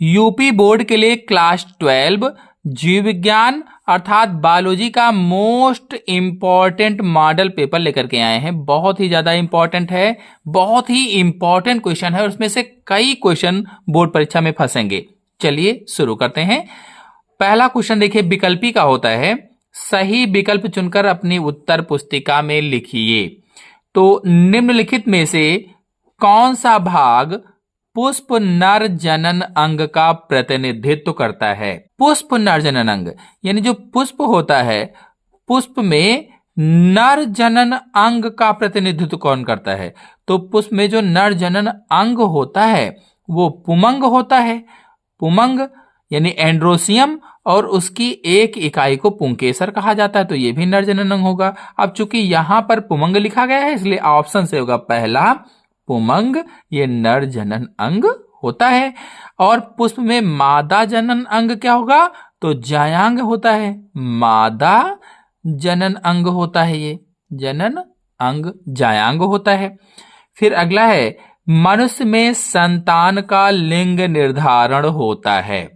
UP board के लिए class 12 जीव विज्ञान अर्थात बायोलॉजी का मोस्ट इंपॉर्टेंट मॉडल पेपर लेकर के आए हैं। बहुत ही ज्यादा इंपॉर्टेंट है, बहुत ही इंपॉर्टेंट क्वेश्चन है और उसमें से कई क्वेश्चन बोर्ड परीक्षा में फंसेंगे। चलिए शुरू करते हैं। पहला क्वेश्चन देखिए, विकल्पी का होता है। सही विकल्प चुनकर अपनी उत्तर पुस्तिका में लिखिए। तो निम्नलिखित में से कौन सा भाग पुष्प नर जनन अंग का प्रतिनिधित्व करता है? पुष्प नर जनन अंग यानी जो पुष्प होता है, पुष्प में नर जनन अंग का प्रतिनिधित्व कौन करता है? तो पुष्प में जो नर जनन अंग होता है वो पुमंग होता है। पुमंग यानी एंड्रोसियम, और उसकी एक इकाई को पुंकेसर कहा जाता है, तो ये भी नर जनन अंग होगा। अब चूंकि यहां पर पुमंग लिखा गया है इसलिए ऑप्शन से होगा पहला पुमंग, ये नर जनन अंग होता है। और पुष्प में मादा जनन अंग क्या होगा? तो जायांग होता है, मादा जनन अंग होता है, ये जनन अंग जायांग होता है। फिर अगला है, मनुष्य में संतान का लिंग निर्धारण होता है।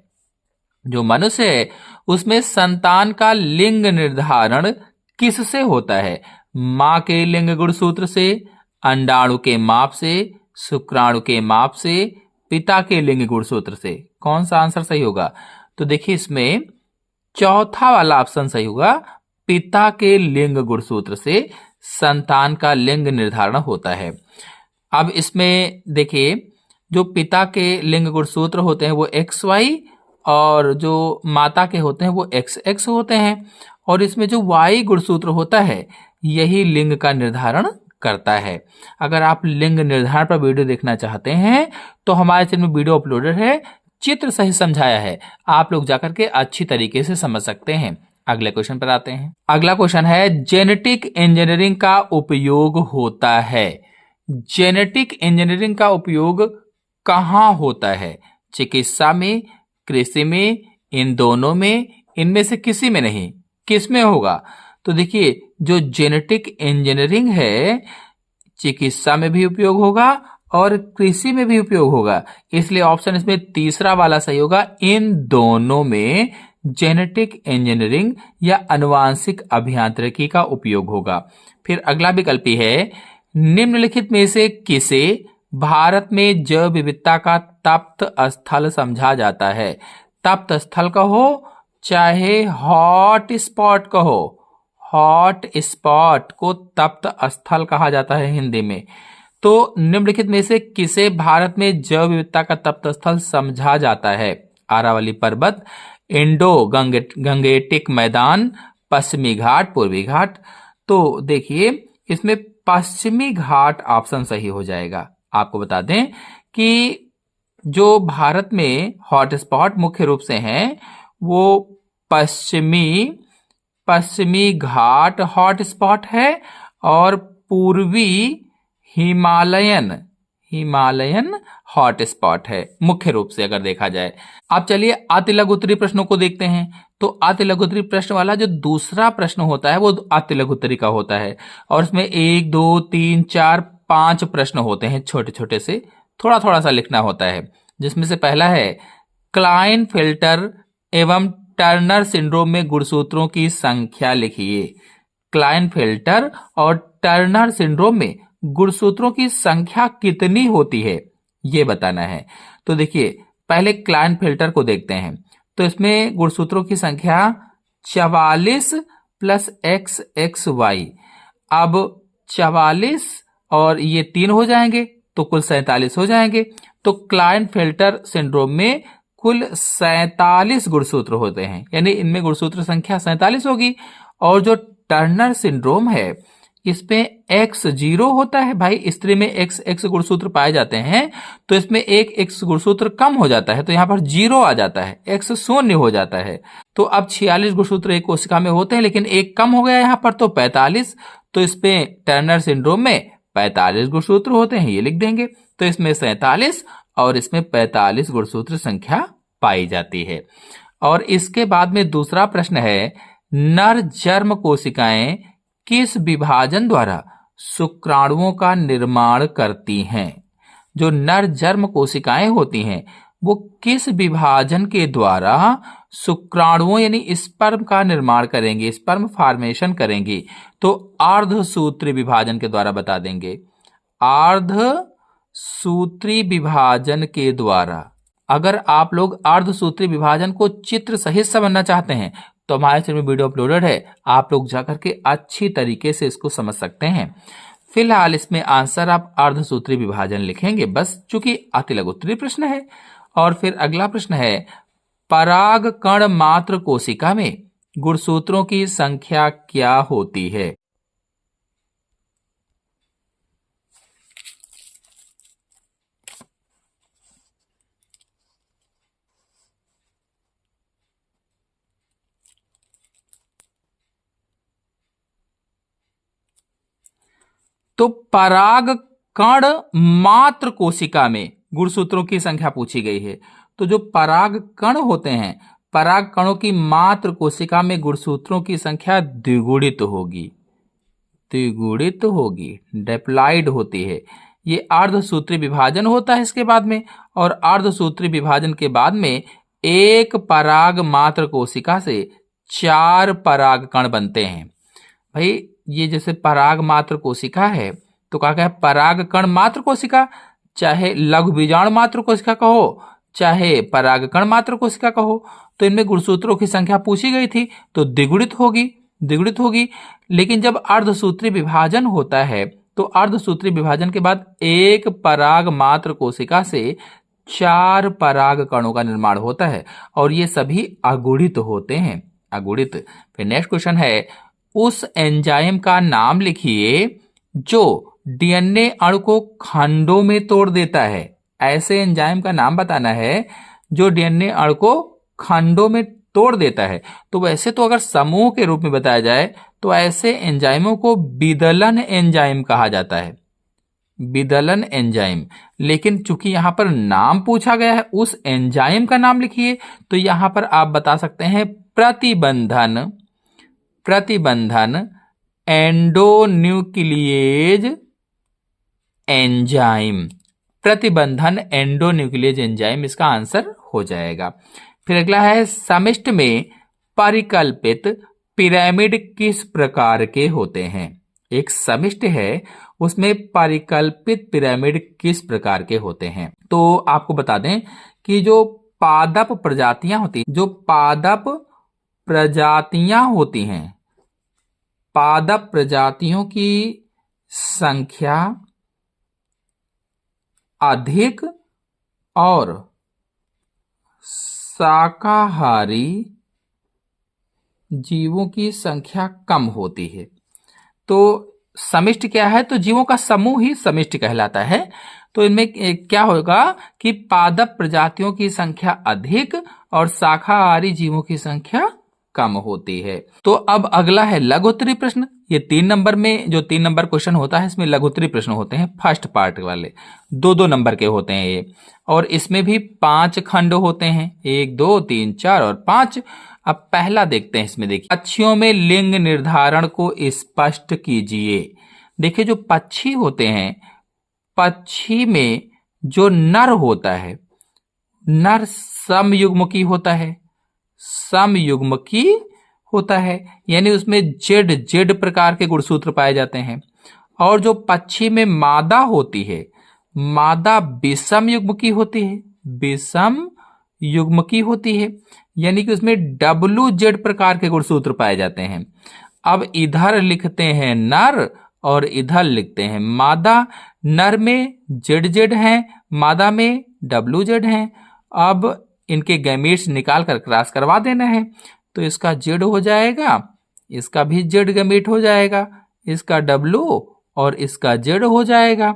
जो मनुष्य है उसमें संतान का लिंग निर्धारण किससे होता है? मां के लिंग गुणसूत्र से, अंडाणु के माप से, शुक्राणु के माप से, पिता के लिंग गुणसूत्र से। कौन सा आंसर सही होगा? तो देखिए इसमें चौथा वाला ऑप्शन सही होगा, पिता के लिंग गुणसूत्र से संतान का लिंग निर्धारण होता है। अब इसमें देखिए जो पिता के लिंग गुणसूत्र होते हैं वो XY और जो माता के होते हैं वो XX होते हैं, और इसमें जो Y गुणसूत्र होता है यही लिंग का निर्धारण करता है। अगर आप लिंग निर्धारण पर वीडियो देखना चाहते हैं तो हमारे चैनल में वीडियो अपलोडेड है, चित्र सही समझाया है, आप लोग जाकर के अच्छी तरीके से समझ सकते हैं। अगले क्वेश्चन पर आते हैं। अगला क्वेश्चन है, जेनेटिक इंजीनियरिंग का उपयोग होता है। जेनेटिक इंजीनियरिंग का उपयोग कहाँ होता है? चिकित्सा में, कृषि में, इन दोनों में, इनमें से किसी में नहीं, किस में होगा? तो देखिए जो जेनेटिक इंजीनियरिंग है चिकित्सा में भी उपयोग होगा और कृषि में भी उपयोग होगा, इसलिए ऑप्शन इसमें तीसरा वाला सही होगा। इन दोनों में जेनेटिक इंजीनियरिंग या आनुवांशिक अभियांत्रिकी का उपयोग होगा। फिर अगला विकल्प है, निम्नलिखित में से किसे भारत में जैव विविधता का तप्त स्थल समझा जाता है? तप्त स्थल कहो चाहे हॉट स्पॉट कहो, हॉट स्पॉट को तप्त स्थल कहा जाता है हिंदी में। तो निम्नलिखित में से किसे भारत में जैव विविधता का तप्त स्थल समझा जाता है? अरावली पर्वत, इंडो गंगेटिक मैदान, पश्चिमी घाट, पूर्वी घाट। तो देखिए इसमें पश्चिमी घाट ऑप्शन सही हो जाएगा। आपको बता दें कि जो भारत में हॉटस्पॉट मुख्य रूप से हैं वो पश्चिमी घाट हॉटस्पॉट है और पूर्वी हिमालयन हॉटस्पॉट है मुख्य रूप से अगर देखा जाए। अब चलिए अति लघु उत्तरीय प्रश्नों को देखते हैं। तो अति लघु उत्तरीय प्रश्न वाला जो दूसरा प्रश्न होता है वो अति लघु उत्तरीय का होता है, और इसमें 1 2 3 4 5 प्रश्न होते हैं, छोटे छोटे से, थोड़ा थोड़ा सा लिखना होता है। जिसमें से पहला है, क्लाइनफेल्टर एवं टर्नर सिंड्रोम में गुणसूत्रों की संख्या लिखिए। क्लाइनफेल्टर और टर्नर सिंड्रोम में गुणसूत्रों की संख्या कितनी होती है ये बताना है। तो देखिए पहले क्लाइनफेल्टर को देखते हैं। तो इसमें गुणसूत्रों की संख्या 44 + XXY। अब 44 और ये 3 हो जाएंगे तो कुल 47 हो जाएंगे। तो क्लाइनफेल्टर सिंड्रोम में कुल 47 गुणसूत्र होते हैं, यानी इनमें गुणसूत्र संख्या 47 होगी। और जो टर्नर सिंड्रोम है इसमें X0 होता है भाई, स्त्री में XX गुणसूत्र पाए जाते हैं, तो इसमें एक X गुणसूत्र कम हो जाता है तो यहां पर 0 आ जाता है, X शून्य हो जाता है। तो अब 46 गुणसूत्र एक कोशिका में होते हैं लेकिन एक कम हो गया यहां पर तो 45, तो इसमें टर्नर सिंड्रोम में 45 गुणसूत्र होते हैं, ये लिख देंगे। तो इसमें 47 और इसमें 45 गुणसूत्र संख्या पाई जाती है। और इसके बाद में दूसरा प्रश्न है, नर जर्म कोशिकाएं किस विभाजन द्वारा शुक्राणुओं का निर्माण करती हैं? जो नर जर्म कोशिकाएं होती हैं वो किस विभाजन के द्वारा शुक्राणुओं यानी स्पर्म का निर्माण करेंगे, स्पर्म फॉर्मेशन करेंगे? तो अर्धसूत्री विभाजन के द्वारा बता देंगे। अर्धसूत्री विभाजन के द्वारा। अगर आप लोग अर्धसूत्री विभाजन को चित्र सहित समझना चाहते हैं तो हमारे चैनल में वीडियो अपलोडेड है, आप लोग जाकर के अच्छी तरीके से इसको समझ सकते हैं। फिलहाल इसमें आंसर आप अर्धसूत्री विभाजन लिखेंगे बस, चूंकि अति लघु उत्तरीय प्रश्न है। और फिर अगला प्रश्न है, परागकण मात्र कोशिका में गुणसूत्रों की संख्या क्या होती है? तो परागकण मात्र कोशिका में गुणसूत्रों की संख्या पूछी गई है। तो जो परागकण होते हैं, परागकणों की मात्र कोशिका में गुणसूत्रों की संख्या द्विगुणित होगी, द्विगुणित होगी, डिप्लॉइड होती है। ये अर्धसूत्री विभाजन होता है इसके बाद में, और अर्धसूत्री विभाजन के बाद में एक पराग मात्र कोशिका से 4 परागकण बनते हैं। भाई ये जैसे पराग मात्र कोशिका है तो क्या है, परागकण मात्र कोशिका, चाहे लघु बीजाणु मात्र कोशिका कहो, चाहे परागकण मात्र कोशिका कहो, तो इनमें गुणसूत्रों की संख्या पूछी गई थी तो द्विगुणित होगी, द्विगुणित होगी। लेकिन जब अर्धसूत्री विभाजन होता है तो अर्धसूत्री विभाजन के बाद एक पराग मात्र कोशिका से 4 पराग कणों का निर्माण होता है और ये सभी अगुणित होते हैं, अगुणित। फिर नेक्स्ट क्वेश्चन है, उस एंजाइम का नाम लिखिए जो डीएनए अणु को खंडों में तोड़ देता है। ऐसे एंजाइम का नाम बताना है जो डीएनए अणु को खंडों में तोड़ देता है। तो वैसे तो अगर समूह के रूप में बताया जाए तो ऐसे एंजाइमों को विदलन एंजाइम कहा जाता है, विदलन एंजाइम। लेकिन चूंकि यहां पर नाम पूछा गया है, उस एंजाइम का नाम लिखिए, तो यहां पर आप बता सकते हैं प्रतिबंधन, प्रतिबंधन एंडोन्यूक्लिएज एंजाइम, प्रतिबंधन एंडोन्यूक्लिएज एंजाइम इसका आंसर हो जाएगा। फिर अगला है, समिष्ट में परिकल्पित पिरामिड किस प्रकार के होते हैं? एक समिष्ट है उसमें परिकल्पित पिरामिड किस प्रकार के होते हैं? तो आपको बता दें कि जो पादप प्रजातियां होती, जो पादप प्रजातियां होती हैं, पादप प्रजातियों की संख्या अधिक और शाकाहारी जीवों की संख्या कम होती है। तो समिष्ट क्या है? तो जीवों का समूह ही समिष्ट कहलाता है। तो इनमें क्या होगा कि पादप प्रजातियों की संख्या अधिक और शाकाहारी जीवों की संख्या कम होती है। तो अब अगला है लघुत्तरीय प्रश्न। ये 3 नंबर में जो 3 नंबर क्वेश्चन होता है इसमें लघुत्तरीय प्रश्न होते हैं, फर्स्ट पार्ट वाले 2-2 नंबर के होते हैं ये, और इसमें भी 5 खंड होते हैं, 1 2 3 4 और 5। अब पहला देखते हैं, इसमें देखिए, पक्षियों में लिंग निर्धारण को स्पष्ट कीजिए। देखिए जो पक्षी होते हैं, पक्षी में जो नर होता है, नर समयुग्मकी होता है, समयुग्मकी होता है, यानी उसमें जेड जेड प्रकार के गुणसूत्र पाए जाते हैं। और जो पक्षी में मादा होती है, मादा विषम युग्मकी होती है, विषम युग्मकी होती है, यानी कि उसमें WZ प्रकार के गुणसूत्र पाए जाते हैं। अब इधर लिखते हैं नर और इधर लिखते हैं मादा। नर में ZZ है, मादा में WZ है। अब इनके गैमीट्स निकाल कर क्रॉस करवा देना है, तो इसका Z हो जाएगा, इसका भी Z गैमीट हो जाएगा, इसका W और इसका Z हो जाएगा।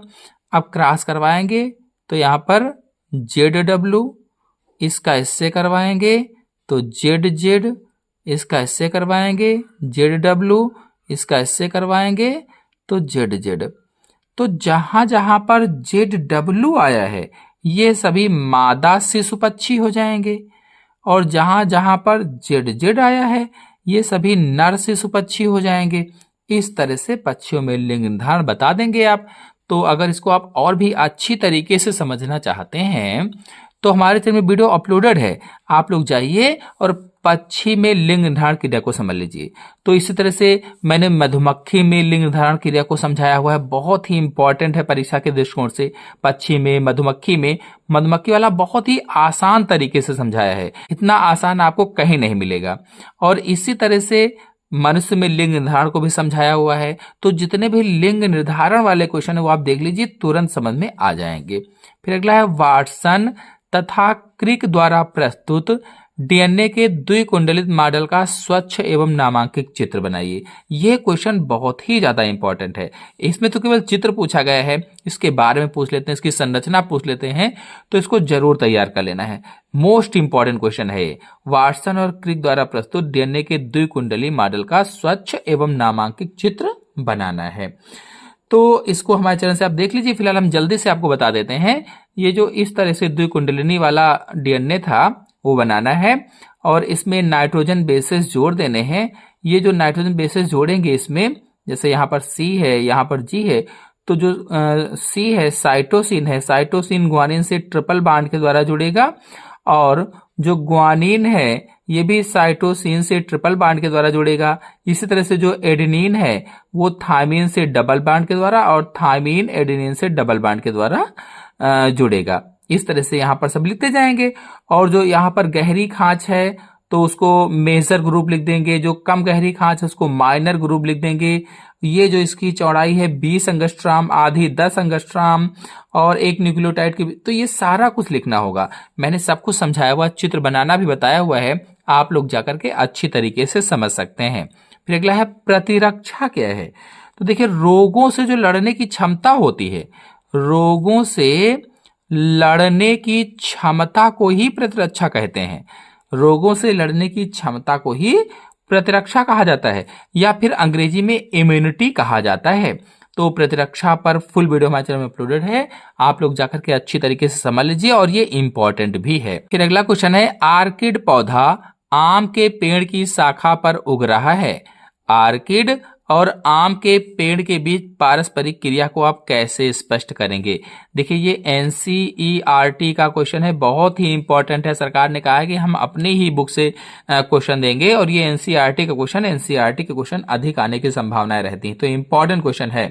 अब क्रॉस करवाएंगे तो यहाँ पर ZW, इसका इससे करवाएंगे तो ZZ, इसका इससे करवाएंगे ZW, इसका इससे करवाएंगे तो ZZ। तो जहां जहां पर ZW आया है ये सभी मादा शिशु पक्षी हो जाएंगे, और जहां जहां पर ZZ आया है ये सभी नर शिशु पक्षी हो जाएंगे। इस तरह से पक्षियों में लिंग निर्धारण बता देंगे आप। तो अगर इसको आप और भी अच्छी तरीके से समझना चाहते हैं तो हमारे चैनल में वीडियो अपलोडेड है, आप लोग जाइए और पक्षी में लिंग निर्धारण क्रिया को समझ लीजिए। तो इसी तरह से मैंने मधुमक्खी में लिंग निर्धारण क्रिया को समझाया हुआ है, बहुत ही इंपॉर्टेंट है परीक्षा के दृष्टिकोण से। पक्षी में, मधुमक्खी में, मधुमक्खी वाला बहुत ही आसान तरीके से समझाया है, इतना आसान आपको कहीं नहीं मिलेगा। और इसी तरह से मनुष्य में लिंग निर्धारण को भी समझाया हुआ है। तो जितने भी लिंग निर्धारण वाले क्वेश्चन है वो आप देख लीजिए, तुरंत समझ में आ जाएंगे। फिर अगला है वाटसन तथा क्रिक द्वारा प्रस्तुत डीएनए के द्विकुंडलित मॉडल का स्वच्छ एवं नामांकित चित्र बनाइए। यह क्वेश्चन बहुत ही ज्यादा इंपॉर्टेंट है। इसमें तो केवल चित्र पूछा गया है, इसके बारे में पूछ लेते हैं, इसकी संरचना पूछ लेते हैं, तो इसको जरूर तैयार कर लेना है। मोस्ट इंपॉर्टेंट क्वेश्चन है वाटसन और क्रिक द्वारा प्रस्तुत डीएनए के द्विकुंडली मॉडल का स्वच्छ एवं नामांकित चित्र बनाना है। तो इसको हमारे चैनल से आप देख लीजिए। फिलहाल हम जल्दी से आपको बता देते हैं, ये जो इस तरह से द्विकुंडलिनी वाला डीएनए था वो बनाना है और इसमें नाइट्रोजन बेसेस जोड़ देने हैं। ये जो नाइट्रोजन बेसेस जोड़ेंगे इसमें, जैसे यहाँ पर C है, यहाँ पर G है, तो जो C है साइटोसिन है, साइटोसिन ग्वानिन से ट्रिपल बॉन्ड के द्वारा जुड़ेगा और जो ग्वानिन है ये भी साइटोसिन से ट्रिपल बॉन्ड के द्वारा जुड़ेगा। इसी तरह से जो एडेनिन है वो थायमिन से डबल बॉन्ड के द्वारा और थायमिन एडेनिन से डबल बॉन्ड के द्वारा जुड़ेगा। इस तरह से यहाँ पर सब लिखते जाएंगे। और जो यहाँ पर गहरी खांच है तो उसको मेजर ग्रुप लिख देंगे, जो कम गहरी खांच है उसको माइनर ग्रुप लिख देंगे। ये जो इसकी चौड़ाई है 20 एंगस्ट्रॉम, आधी 10 एंगस्ट्रॉम और एक न्यूक्लियोटाइड की, तो ये सारा कुछ लिखना होगा। मैंने सब कुछ समझाया हुआ, चित्र बनाना भी बताया हुआ है, आप लोग जाकर के अच्छी तरीके से समझ सकते हैं। फिर अगला है प्रतिरक्षा क्या है। तो देखिए रोगों से जो लड़ने की क्षमता होती है, रोगों से लड़ने की क्षमता को ही प्रतिरक्षा कहते हैं। रोगों से लड़ने की क्षमता को ही प्रतिरक्षा कहा जाता है या फिर अंग्रेजी में इम्यूनिटी कहा जाता है। तो प्रतिरक्षा पर फुल वीडियो हमारे चैनल में अपलोडेड है, आप लोग जाकर के अच्छी तरीके से समझ लीजिए और ये इंपॉर्टेंट भी है। फिर अगला क्वेश्चन है आर्किड पौधा आम के पेड़ की शाखा पर उग रहा है। आर्किड और आम के पेड़ के बीच पारस्परिक क्रिया को आप कैसे स्पष्ट करेंगे। देखिए ये एनसीईआरटी का क्वेश्चन है, बहुत ही इंपॉर्टेंट है। सरकार ने कहा है कि हम अपनी ही बुक से क्वेश्चन देंगे और ये एनसीईआरटी का क्वेश्चन, एनसीईआरटी के क्वेश्चन अधिक आने की संभावनाएं रहती हैं, तो इंपॉर्टेंट क्वेश्चन है।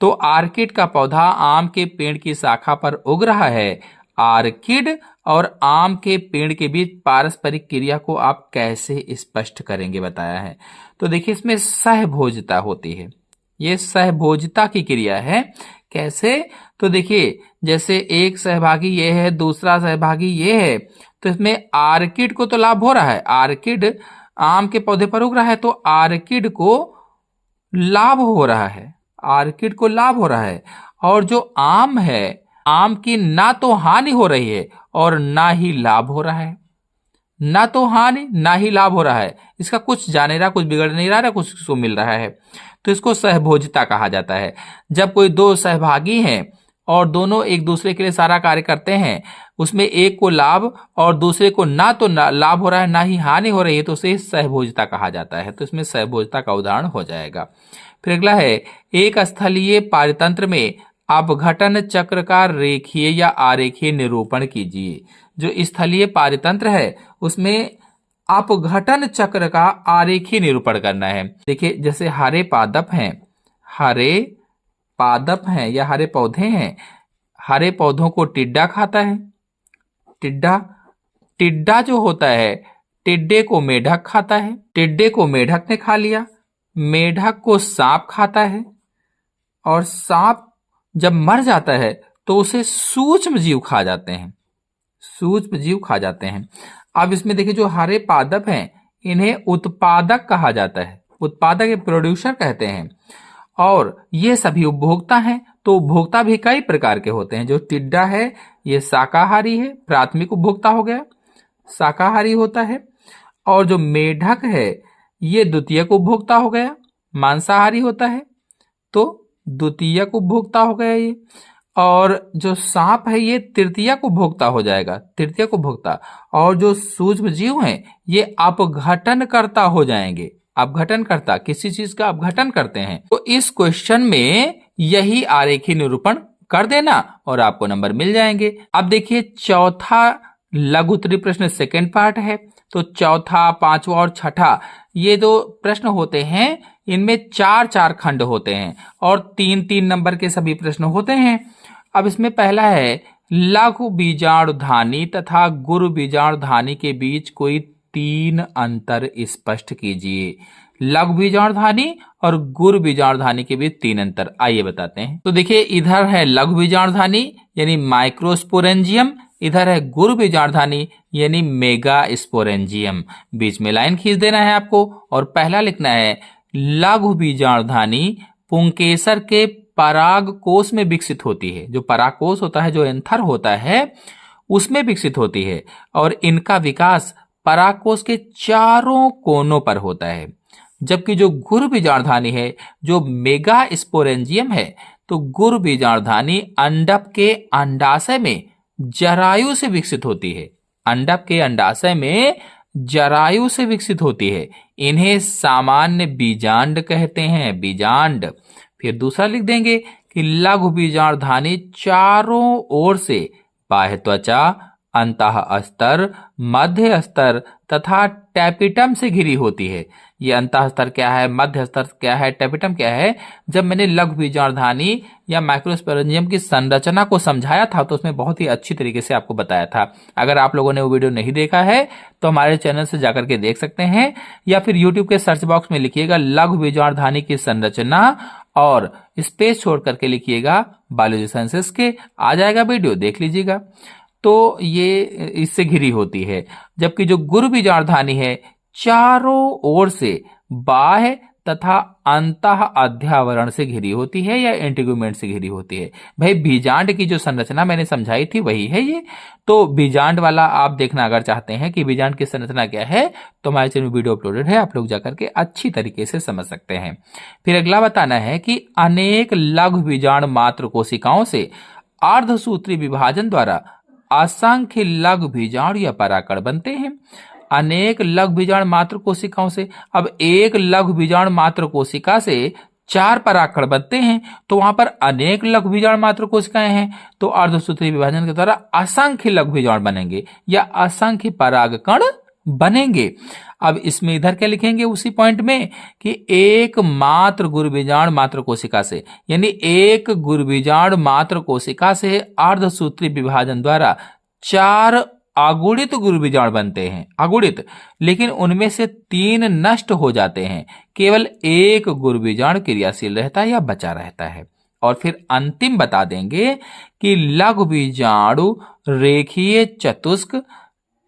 तो आर्किड का पौधा आम के पेड़ की शाखा पर उग रहा है। आर्किड और आम के पेड़ के बीच पारस्परिक क्रिया को आप कैसे स्पष्ट करेंगे बताया है। तो देखिए इसमें सहभोजता होती है, ये सहभोजता की क्रिया है। कैसे, तो देखिए जैसे एक सहभागी ये है, दूसरा सहभागी ये है, तो इसमें आर्किड को तो लाभ हो रहा है, आर्किड आम के पौधे पर उग रहा है तो आर्किड को लाभ हो रहा है, आर्किड को लाभ हो रहा है। और जो आम है, आम की ना तो हानि हो रही है और ना ही लाभ हो रहा है, ना तो हानि ना ही लाभ हो रहा है, इसका कुछ जा नहीं रहा, कुछ बिगड़ नहीं रहा, कुछ इसको मिल रहा है, तो इसको सहभोजता कहा जाता है। जब कोई दो सहभागी हैं और दोनों एक दूसरे के लिए सारा कार्य करते हैं, उसमें एक को लाभ और दूसरे को ना तो लाभ हो रहा है ना ही हानि हो रही है, तो उसे सहभोजता कहा जाता है। तो इसमें सहभोजता का उदाहरण हो जाएगा। फिर अगला है एक स्थलीय पारितंत्र में अपघटन चक्र का रेखीय या आरेखीय निरूपण कीजिए। जो स्थलीय पारितंत्र है उसमें अपघटन चक्र का आरेखीय निरूपण करना है। देखिए जैसे हरे पादप हैं, हरे पादप हैं या हरे पौधे हैं, हरे पौधों को टिड्डा खाता है, टिड्डा टिड्डा जो होता है टिड्डे को मेढक खाता है, टिड्डे को मेढक ने खा लिया, मेढक को सांप खाता है और सांप जब मर जाता है तो उसे सूक्ष्म जीव खा जाते हैं, सूक्ष्म जीव खा जाते हैं। अब इसमें देखिए जो हरे पादप हैं इन्हें उत्पादक कहा जाता है, उत्पादक प्रोड्यूसर कहते हैं, और ये सभी उपभोक्ता हैं। तो उपभोक्ता भी कई प्रकार के होते हैं। जो टिड्डा है ये शाकाहारी है, प्राथमिक उपभोक्ता हो गया, शाकाहारी होता है। और जो मेढक है ये द्वितीयक उपभोक्ता हो गया, मांसाहारी होता है, तो द्वितीयक उपभोक्ता हो गया ये। और जो सांप है ये तृतीयक उपभोक्ता हो जाएगा, तृतीयक उपभोक्ता। और जो सूक्ष्म जीव हैं ये अपघटनकर्ता हो जाएंगे, अपघटनकर्ता, किसी चीज का अपघटन करते हैं। तो इस क्वेश्चन में यही आरेखीय निरूपण कर देना और आपको नंबर मिल जाएंगे। अब देखिए चौथा लघु उत्तरीय प्रश्न सेकेंड पार्ट है। तो चौथा, पांचवा और छठा ये दो प्रश्न होते हैं, इनमें 4-4 खंड होते हैं और 3-3 नंबर के सभी प्रश्न होते हैं। अब इसमें पहला है लघु बीजाणुधानी तथा गुरु बीजाणुधानी के बीच कोई 3 अंतर स्पष्ट कीजिए। लघु बीजाणुधानी और गुरु बीजाणुधानी के बीच 3 अंतर, आइए बताते हैं। तो देखिए इधर है लघु बीजाणुधानी यानी माइक्रोस्पोरेंजियम, इधर है गुरु बीजाणुधानी यानी मेगा स्पोरेंजियम। बीच में लाइन खींच देना है आपको और पहला लिखना है लघु बीजाणुधानी पुंकेसर के पराग कोश में विकसित होती है। जो परागकोश होता है, जो एंथर होता है, उसमें विकसित होती है और इनका विकास परागकोश के चारों कोनों पर होता है। जबकि जो गुरु बीजाणुधानी है, जो मेगा स्पोरेंजियम है, तो गुरु बीजाणुधानी अंडक के अंडाशय में जरायु से विकसित होती है। अंडक के अंडाशय में जरायु से विकसित होती है। इन्हें सामान्य बीजांड कहते हैं, बीजांड। फिर दूसरा लिख देंगे कि लघु बीजाणुधानी चारों ओर से बाह्य त्वचा, अंतः अस्तर, मध्य अस्तर तथा टैपिटम से घिरी होती है। ये अंतः स्तर क्या है, मध्य स्तर क्या है, टैपिटम क्या है? जब मैंने लघु बीजाणुधानी या माइक्रोस्पोरेंजियम की संरचना को समझाया था तो उसमें बहुत ही अच्छी तरीके से आपको बताया था। अगर आप लोगों ने वो वीडियो नहीं देखा है तो हमारे चैनल से जाकर के देख सकते हैं, या फिर यूट्यूब के सर्च बॉक्स में लिखिएगा लघु बीजाणुधानी की संरचना और स्पेस छोड़ करके लिखिएगा बायोलॉजी साइंसेस के, आ जाएगा वीडियो, देख लीजिएगा। तो ये इससे घिरी होती है। जबकि जो गुरु बीजाणुधानी है चारों ओर से बाह्य तथा अंतः अध्यावरण से घिरी होती है या इंटीग्यूमेंट से घिरी होती है। भाई बीजांड की जो संरचना मैंने समझाई थी वही है ये। तो बीजांड वाला आप देखना अगर चाहते हैं कि बीजांड की संरचना क्या है तो हमारे चैनल में वीडियो अपलोडेड है, आप लोग जाकर के अच्छी तरीके से समझ सकते हैं। फिर अगला बताना है कि अनेक लघु बीजाणु मात्र कोशिकाओं से अर्धसूत्री विभाजन द्वारा असंख्य लघु बीजाणु या पराकण बनते हैं। अनेक लघु बीजाणु मात्र कोशिकाओं से, अब एक लघु बीजाणु मात्र कोशिका से 4 परागकण बनते हैं, तो वहां पर अनेक लघु बीजाणु मात्र कोशिकाएं हैं, तो अर्धसूत्री विभाजन के द्वारा असंख्य लघु बीजाणु बनेंगे या असंख्य परागकण बनेंगे। अब इसमें इधर क्या लिखेंगे उसी पॉइंट में कि एक मात्र गुरु बीजाणु मात्र कोशिका से, यानी एक गुरु बीजाणु मात्र कोशिका से अर्धसूत्री विभाजन द्वारा 4 अगुणित गुरु बीजाणु बनते हैं, अगुणित, लेकिन उनमें से 3 नष्ट हो जाते हैं, केवल एक गुरु बीजाणु क्रियाशील रहता है या बचा रहता है। और फिर अंतिम बता देंगे कि लघु बीजाणु रेखीय चतुष्क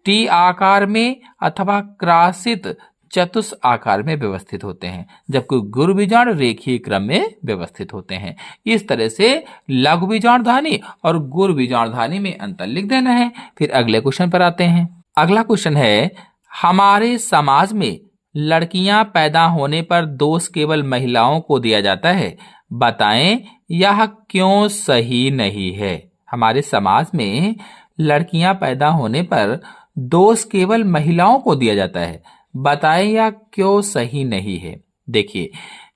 टी आकार में अथवा क्रासित चतुष आकार में व्यवस्थित होते हैं, जबकि गुरु बीजाणु रेखीय क्रम में व्यवस्थित होते हैं। इस तरह से लघु बीजाणुधानी और गुरु बीजाणुधानी में अंतर लिख देना है। फिर अगले क्वेश्चन पर आते हैं। अगला क्वेश्चन है, हमारे समाज में लड़कियां पैदा होने पर दोष केवल महिलाओं को दिया जाता है, बताएं यह क्यों सही नहीं है। हमारे समाज में लड़कियां पैदा होने पर दोष केवल महिलाओं को दिया जाता है, बताएं या क्यों सही नहीं है। देखिए,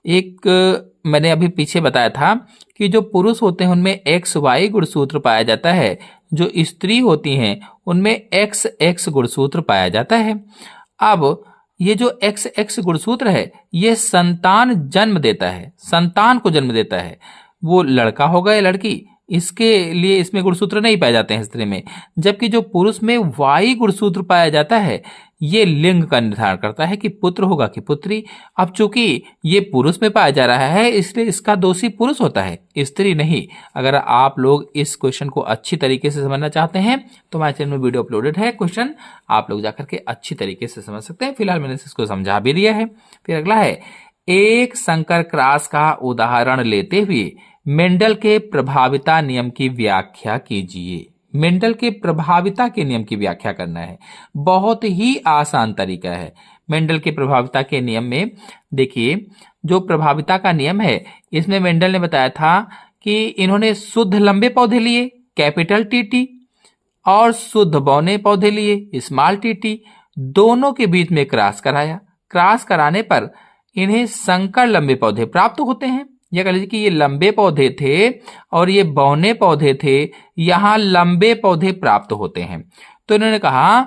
एक मैंने अभी पीछे बताया था कि जो पुरुष होते हैं उनमें XY गुणसूत्र पाया जाता है, जो स्त्री होती हैं उनमें XX गुणसूत्र पाया जाता है। अब ये जो XX गुणसूत्र है ये संतान जन्म देता है, संतान को जन्म देता है, वो लड़का होगा या लड़की, इसके लिए इसमें गुणसूत्र नहीं पाए जाते हैं स्त्री में। जबकि जो पुरुष में Y गुणसूत्र पाया जाता है ये लिंग का निर्धारण करता है कि पुत्र होगा कि पुत्री। अब चूंकि ये पुरुष में पाया जा रहा है इसलिए इसका दोषी पुरुष होता है, स्त्री नहीं। अगर आप लोग इस क्वेश्चन को अच्छी तरीके से समझना चाहते हैं तो हमारे चैनल में वीडियो अपलोडेड है, क्वेश्चन आप लोग जाकर के अच्छी तरीके से समझ सकते हैं। फिलहाल मैंने इसको समझा भी दिया है। फिर अगला है, एक संकर क्रॉस का उदाहरण लेते हुए मेंडल के प्रभाविता नियम की व्याख्या कीजिए। मेंडल के प्रभाविता के नियम की व्याख्या करना है, बहुत ही आसान तरीका है। मेंडल के प्रभाविता के नियम में देखिए, जो प्रभाविता का नियम है इसमें मेंडल ने बताया था कि इन्होंने शुद्ध लंबे पौधे लिए कैपिटल टीटी और शुद्ध बौने पौधे लिए स्मॉल टीटी, दोनों के बीच में क्रॉस कराया। क्रॉस कराने पर इन्हें संकर लंबे पौधे प्राप्त होते हैं, या कह लीजिए कि ये लंबे पौधे थे और ये बौने पौधे थे, यहाँ लंबे पौधे प्राप्त होते हैं। तो इन्होंने कहा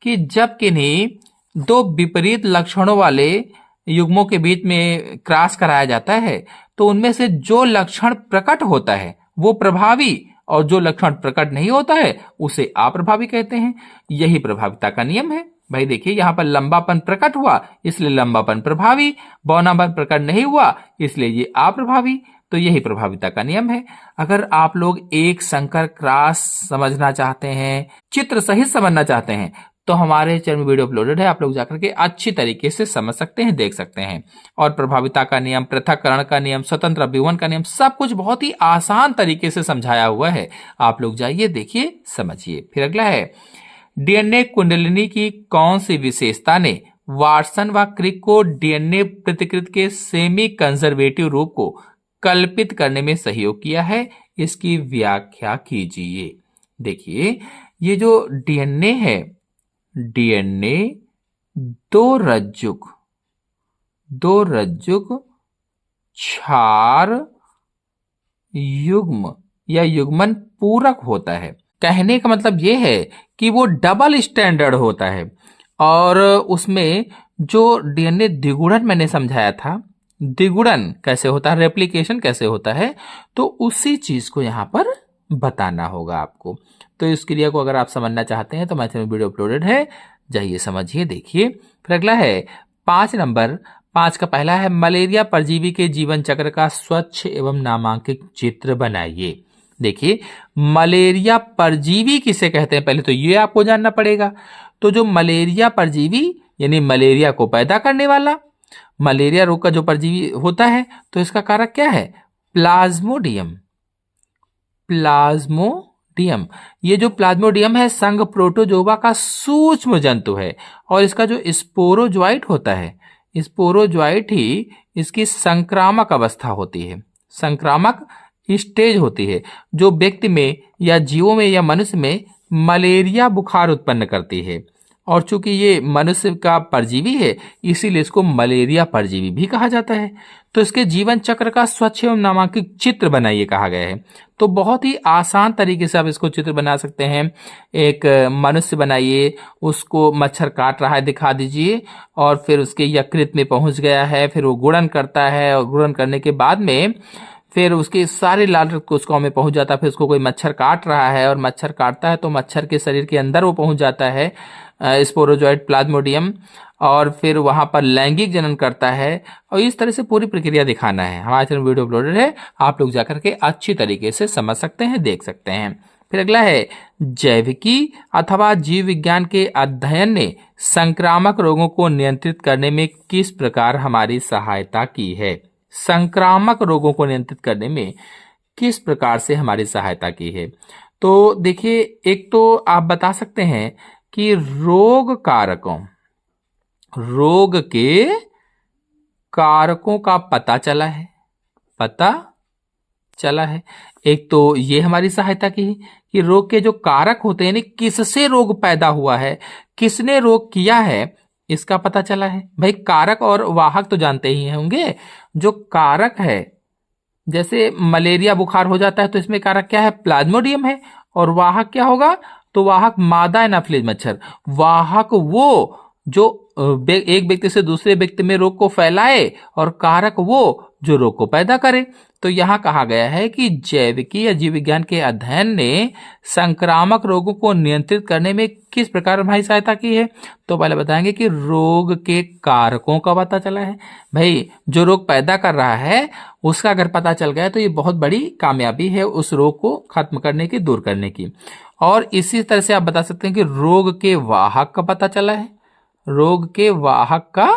कि जब किन्हीं दो विपरीत लक्षणों वाले युग्मों के बीच में क्रॉस कराया जाता है तो उनमें से जो लक्षण प्रकट होता है वो प्रभावी और जो लक्षण प्रकट नहीं होता है उसे अप्रभावी कहते हैं। यही प्रभाविता का नियम है। भाई देखिए, यहाँ पर लंबापन प्रकट हुआ इसलिए लंबापन प्रभावी, बौनापन प्रकट नहीं हुआ इसलिए ये अप्रभावी। तो यही प्रभाविता का नियम है। अगर आप लोग एक संकर क्रॉस समझना चाहते हैं, चित्र सहित समझना चाहते हैं, तो हमारे चैनल में वीडियो अपलोडेड है, आप लोग जाकर के अच्छी तरीके से समझ सकते हैं, देख सकते हैं। और प्रभाविता का नियम, पृथक्करण का नियम, स्वतंत्र अभिवन का नियम, सब कुछ बहुत ही आसान तरीके से समझाया हुआ है। आप लोग जाइए, देखिए, समझिए। फिर अगला है, डीएनए कुंडलिनी की कौन सी विशेषता ने वाटसन व क्रिक को डीएनए प्रतिकृति के सेमी कंजर्वेटिव रूप को कल्पित करने में सहयोग किया है? इसकी व्याख्या कीजिए। देखिए, ये जो डीएनए है, डीएनए दो रज्जुक क्षार युग्म या युग्मन पूरक होता है। कहने का मतलब यह है कि वो डबल स्टैंडर्ड होता है। और उसमें जो डीएनए द्विगुणन मैंने समझाया था, द्विगुणन कैसे होता है, रेप्लिकेशन कैसे होता है, तो उसी चीज को यहां पर बताना होगा आपको। तो इस क्रिया को अगर आप समझना चाहते हैं तो मेरे चैनल में वीडियो अपलोडेड है, जाइए समझिए, देखिए। फिर अगला है 5 नंबर। 5 का पहला है, मलेरिया परजीवी के जीवन चक्र का स्वच्छ एवं नामांकित चित्र बनाइए। देखिए, मलेरिया परजीवी किसे कहते हैं पहले तो ये आपको जानना पड़ेगा। तो जो मलेरिया परजीवी यानी मलेरिया को पैदा करने वाला, मलेरिया रोग का जो परजीवी होता है, तो इसका कारक क्या है? प्लाज्मोडियम। प्लाज्मोडियम, ये जो प्लाज्मोडियम है संघ प्रोटोजोआ का सूक्ष्म जंतु है और इसका जो स्पोरोजोइट होता है, स्पोरोजोइट ही इसकी संक्रामक अवस्था होती है, संक्रामक स्टेज होती है, जो व्यक्ति में या जीवों में या मनुष्य में मलेरिया बुखार उत्पन्न करती है। और चूंकि ये मनुष्य का परजीवी है इसीलिए इसको मलेरिया परजीवी भी कहा जाता है। तो इसके जीवन चक्र का स्वच्छ एवं नामांकित चित्र बनाइए कहा गया है। तो बहुत ही आसान तरीके से आप इसको चित्र बना सकते हैं। एक मनुष्य बनाइए, उसको मच्छर काट रहा है दिखा दीजिए, और फिर उसके यकृत में पहुंच गया है, फिर वो गुणन करता है और गुणन करने के बाद में फिर उसके सारे लाल रक्त कोशिकाओं में पहुंच जाता है। फिर उसको कोई मच्छर काट रहा है और मच्छर काटता है तो मच्छर के शरीर के अंदर वो पहुंच जाता है स्पोरोजोइट प्लाज्मोडियम, और फिर वहां पर लैंगिक जनन करता है। और इस तरह से पूरी प्रक्रिया दिखाना है। हमारे चैनल वीडियो अपलोडेड है, आप लोग जाकर के अच्छी तरीके से समझ सकते हैं, देख सकते हैं। फिर अगला है, जैविकी अथवा जीव विज्ञान के अध्ययन ने संक्रामक रोगों को नियंत्रित करने में किस प्रकार हमारी सहायता की है? संक्रामक रोगों को नियंत्रित करने में किस प्रकार से हमारी सहायता की है? तो देखिए, एक तो आप बता सकते हैं कि रोग के कारकों का पता चला है। एक तो ये हमारी सहायता की कि रोग के जो कारक होते हैं, यानी किससे रोग पैदा हुआ है, किसने रोग किया है, इसका पता चला है। भाई कारक और वाहक तो जानते ही होंगे। जो कारक है, जैसे मलेरिया बुखार हो जाता है तो इसमें कारक क्या है? प्लाज्मोडियम है। और वाहक क्या होगा? तो वाहक मादा एनाफिलीज मच्छर। वाहक वो जो एक व्यक्ति से दूसरे व्यक्ति में रोग को फैलाए, और कारक वो जो रोग को पैदा करे। तो यहां कहा गया है कि जैविकी या जीव विज्ञान के अध्ययन ने संक्रामक रोगों को नियंत्रित करने में किस प्रकार हमारी सहायता की है। तो पहले बताएंगे कि रोग के कारकों का पता चला है। भाई जो रोग पैदा कर रहा है उसका अगर पता चल गया तो ये बहुत बड़ी कामयाबी है उस रोग को खत्म करने की, दूर करने की। और इसी तरह से आप बता सकते हैं कि रोग के वाहक का पता चला है, रोग के वाहक का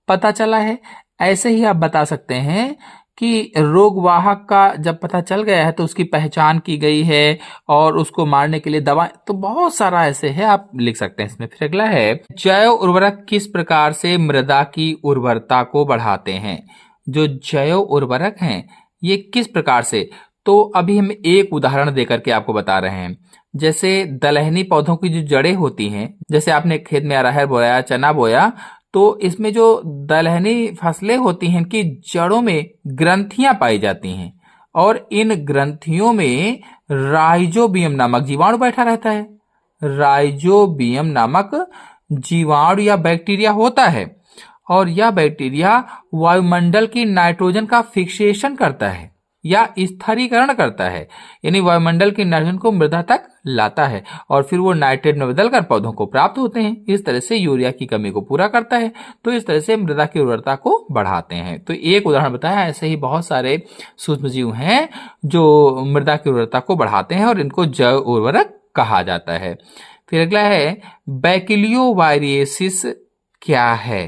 पता चला है। ऐसे ही आप बता सकते हैं कि रोग वाहक का जब पता चल गया है तो उसकी पहचान की गई है और उसको मारने के लिए दवा, तो बहुत सारा ऐसे है, आप लिख सकते हैं इसमें। फिर अगला है, जैव उर्वरक किस प्रकार से मृदा की उर्वरता को बढ़ाते हैं? जो जैव उर्वरक हैं ये किस प्रकार से, तो अभी हम एक उदाहरण देकर के आपको बता रहे हैं। जैसे दलहनी पौधों की जो जड़ें होती हैं, जैसे आपने खेत में अरहर बोया, चना बोया, तो इसमें जो दलहनी फसलें होती हैं इनकी जड़ों में ग्रंथियां पाई जाती हैं और इन ग्रंथियों में राइजोबियम नामक जीवाणु बैठा रहता है। राइजोबियम नामक जीवाणु या बैक्टीरिया होता है और यह बैक्टीरिया वायुमंडल की नाइट्रोजन का फिक्सेशन करता है या स्थिरीकरण करता है, यानी वायुमंडल की नाइट्रोजन को मृदा तक लाता है और फिर वो नाइट्रेट में बदलकर पौधों को प्राप्त होते हैं। इस तरह से यूरिया की कमी को पूरा करता है। तो इस तरह से मृदा की उर्वरता को बढ़ाते हैं। तो एक उदाहरण बताया, ऐसे ही बहुत सारे सूक्ष्मजीव हैं जो मृदा की उर्वरता को बढ़ाते हैं और इनको जैव उर्वरक कहा जाता है। फिर अगला है बैक्टीरियोवायरिएसिस क्या है।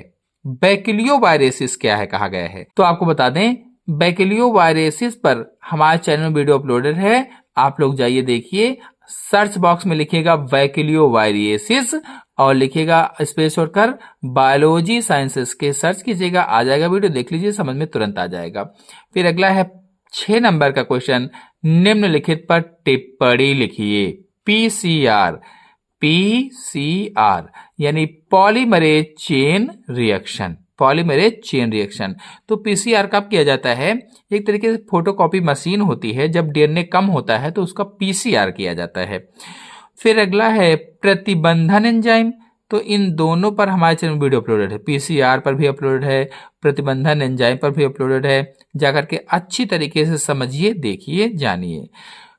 बैक्टीरियोवायरिएसिस क्या है कहा गया है, तो आपको बता दें बैक्टीरियोवायरिएसिस पर हमारे चैनल में वीडियो अपलोडेड है, आप लोग जाइए देखिए। सर्च बॉक्स में लिखिएगा बैक्टीरियोवायरिएसिस और लिखिएगा स्पेस छोड़कर बायोलॉजी साइंसेस के सर्च कीजिएगा, आ जाएगा वीडियो, देख लीजिए, समझ में तुरंत आ जाएगा। फिर अगला है 6 नंबर का क्वेश्चन, निम्नलिखित पर टिप्पणी लिखिए। पीसीआर, पीसीआर यानी polymerase chain reaction, polymerase chain reaction. तो पीसीआर कब किया जाता है, एक तरीके से फोटोकॉपी मशीन होती है, जब डीएनए कम होता है तो उसका पीसीआर किया जाता है। फिर अगला है प्रतिबंधन एंजाइम, तो इन दोनों पर हमारे चैनल में वीडियो अपलोडेड है, पीसीआर पर भी अपलोडेड है, प्रतिबंधन एंजाइम पर भी अपलोडेड है, जाकर के अच्छी तरीके से समझिए, देखिए, जानिए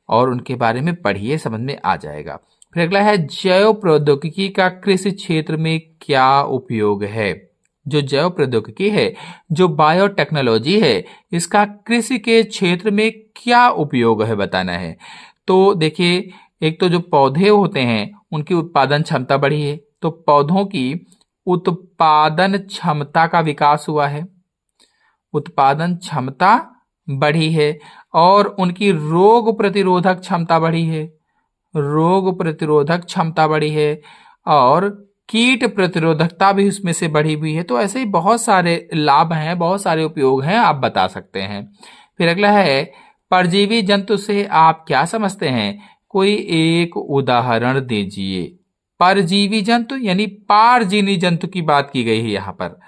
और उनके बारे में पढ़िए, समझ में आ जाएगा। फिर अगला है जैव प्रौद्योगिकी का कृषि क्षेत्र में क्या उपयोग है। जो जैव प्रौद्योगिकी है, जो बायोटेक्नोलॉजी है, इसका कृषि के क्षेत्र में क्या उपयोग है बताना है। तो देखिए, एक तो जो पौधे होते हैं उनकी उत्पादन क्षमता बढ़ी है, तो पौधों की उत्पादन क्षमता का विकास हुआ है, उत्पादन क्षमता बढ़ी है और उनकी रोग प्रतिरोधक क्षमता बढ़ी है, रोग प्रतिरोधक क्षमता बढ़ी है और कीट प्रतिरोधकता भी उसमें से बढ़ी हुई है। तो ऐसे ही बहुत सारे लाभ हैं, बहुत सारे उपयोग हैं, आप बता सकते हैं। फिर अगला है परजीवी जंतु से आप क्या समझते हैं, कोई एक उदाहरण दीजिए। परजीवी जंतु यानी पारजीवी जंतु की बात की गई है यहाँ पर,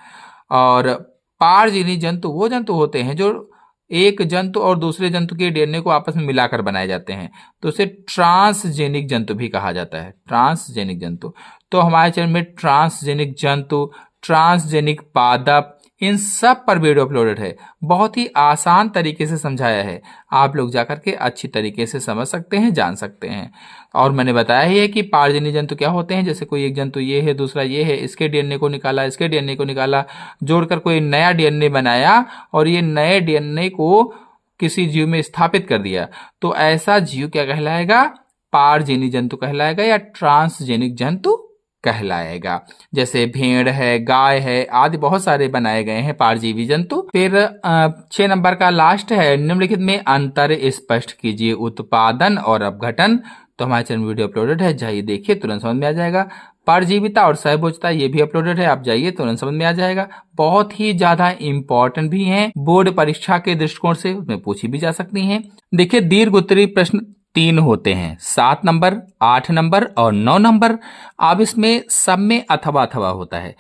और पारजीवी जंतु वो जंतु होते हैं जो एक जंतु और दूसरे जंतु के डीएनए को आपस में मिलाकर बनाए जाते हैं, तो उसे ट्रांसजेनिक जंतु भी कहा जाता है, ट्रांसजेनिक जंतु। तो हमारे चैनल में ट्रांसजेनिक जंतु, ट्रांसजेनिक पादप, इन सब पर वीडियो अपलोडेड है, बहुत ही आसान तरीके से समझाया है, आप लोग जाकर के अच्छी तरीके से समझ सकते हैं, जान सकते हैं। और मैंने बताया ही है कि पारजीवी जंतु क्या होते हैं, जैसे कोई एक जंतु ये है, दूसरा ये है, इसके डीएनए को निकाला, इसके डीएनए को निकाला, जोड़कर कोई नया डीएनए बनाया और ये नए डीएनए को किसी जीव में स्थापित कर दिया, तो ऐसा जीव क्या कहलाएगा, पारजीवी जंतु कहलाएगा या ट्रांसजेनिक जंतु कहलाएगा। जैसे भेड़ है, गाय है आदि बहुत सारे बनाए गए हैं परजीवी जंतु। फिर 6 नंबर का लास्ट है, निम्नलिखित में अंतर स्पष्ट कीजिए, उत्पादन और अपघटन। तो हमारे चैनल वीडियो अपलोडेड है, जाइए देखिए, तुरंत समझ में आ जाएगा। परजीविता और सहभोजता ये भी अपलोडेड है, आप जाइए, तुरंत समझ में आ जाएगा। बहुत ही ज्यादा इंपॉर्टेंट भी हैं, बोर्ड परीक्षा के दृष्टिकोण से उसमें पूछी भी जा सकती हैं। देखिए, दीर्घ उत्तरीय प्रश्न 3 होते हैं, 7 नंबर, 8 नंबर और 9 नंबर। अब इसमें सब में अथवा अथवा होता है,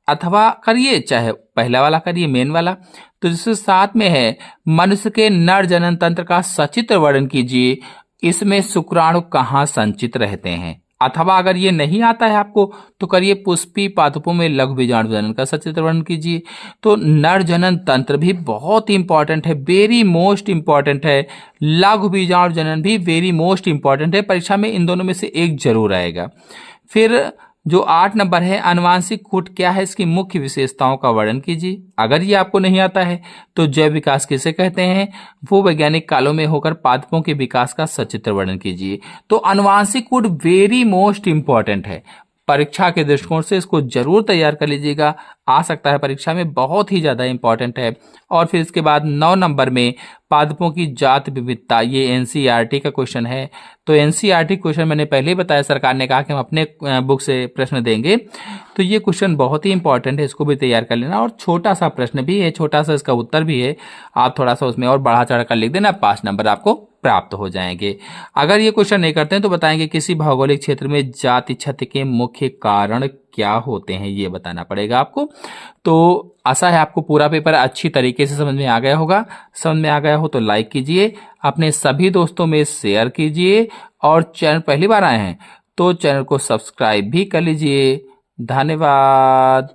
अथवा करिए चाहे पहला वाला करिए, मेन वाला। तो जैसे 7 में है, मनुष्य के नर जनन तंत्र का सचित्र वर्णन कीजिए, इसमें शुक्राणु कहाँ संचित रहते हैं। अथवा अगर ये नहीं आता है आपको तो करिए पुष्पी पादपों में लघु बीजाणु जनन का सचित्र वर्णन कीजिए। तो नर जनन तंत्र भी बहुत इंपॉर्टेंट है, वेरी मोस्ट इंपॉर्टेंट है, लघु बीजाणु जनन भी वेरी मोस्ट इंपॉर्टेंट है, परीक्षा में इन दोनों में से एक जरूर आएगा। फिर जो 8 नंबर है, आनुवांशिक कूट क्या है, इसकी मुख्य विशेषताओं का वर्णन कीजिए। अगर ये आपको नहीं आता है तो जैव विकास किसे कहते हैं, वो वैज्ञानिक कालों में होकर पादपों के विकास का सचित्र वर्णन कीजिए। तो आनुवांशिक कूट वेरी मोस्ट इंपॉर्टेंट है, परीक्षा के दृष्टिकोण से इसको जरूर तैयार कर लीजिएगा, आ सकता है परीक्षा में, बहुत ही ज्यादा इंपॉर्टेंट है। और फिर इसके बाद 9 नंबर में पादपों की जात विविधता, ये एनसीईआरटी का क्वेश्चन है। तो एनसीईआरटी क्वेश्चन मैंने पहले ही बताया, सरकार ने कहा कि हम अपने बुक से प्रश्न देंगे, तो ये क्वेश्चन बहुत ही इंपॉर्टेंट है, इसको भी तैयार कर लेना। और छोटा सा प्रश्न भी है, छोटा सा इसका उत्तर भी है, आप थोड़ा सा उसमें और बढ़ा चढ़ा कर लिख देना, 5 नंबर आपको प्राप्त हो जाएंगे। अगर ये क्वेश्चन नहीं करते हैं तो बताएंगे किसी भौगोलिक क्षेत्र में जाति क्षति के मुख्य कारण क्या होते हैं ये बताना पड़ेगा आपको। तो आशा है आपको पूरा पेपर अच्छी तरीके से समझ में आ गया होगा। समझ में आ गया हो तो लाइक कीजिए, अपने सभी दोस्तों में शेयर कीजिए, और चैनल पहली बार आए हैं तो चैनल को सब्सक्राइब भी कर लीजिए। धन्यवाद।